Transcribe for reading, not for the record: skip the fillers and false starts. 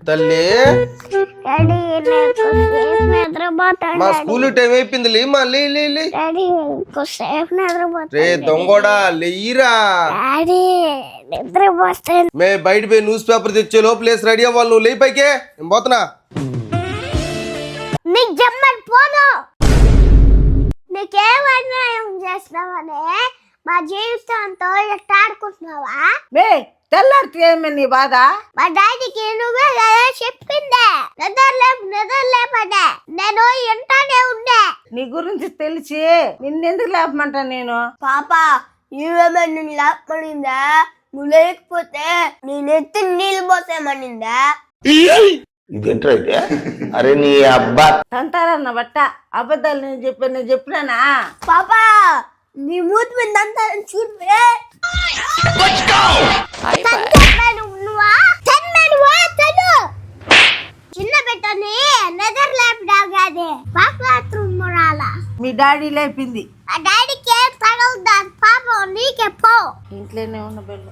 తల్లి మా school time అయిపోయింది లేమా రే దొంగోడా లేయిరా మే బయట పోయి న్యూస్ పేపర్ తెచ్చే లోపలేసి రెడీ అవ్వాలి నువ్వు లేయి పైకే నేను పోతున్నా నీకేమన్యాయం చేస్తున్నావనే మా జీవితంతో ఎట్టాడుకుంటున్నావా తెల్లారితే ఏమే నీ బాధ మా డాడీకి నువ్వే కదా చెప్పిందే నిద్రలేపనే నేను ఇంటానే ఉండే నీ గురించి తెలిసి నిన్నెందుకు లేపమంటా నేను పాప నువ్వేమే నిన్ను లేపమనిందా నువ్వు లేకపోతే నేను ఎత్తి నీళ్ళు పోసేమనిందా ఇదేంటైతే అరే నీ అబ్బా తంతారన్న బట్ట అబద్ధాలు నేను చెప్పినానా పాప నీ మూతి మీద అంతా చూడు చిన్న బిడ్డని నిద్ర లేపడావు కాదే బాత్రూమ్ రాలా మీ డాడీ లేపింది ఆ డాడీకి ఏం తగలదు పాపం నీకే పో ఇంట్లోనే ఉన్న బిడ్డ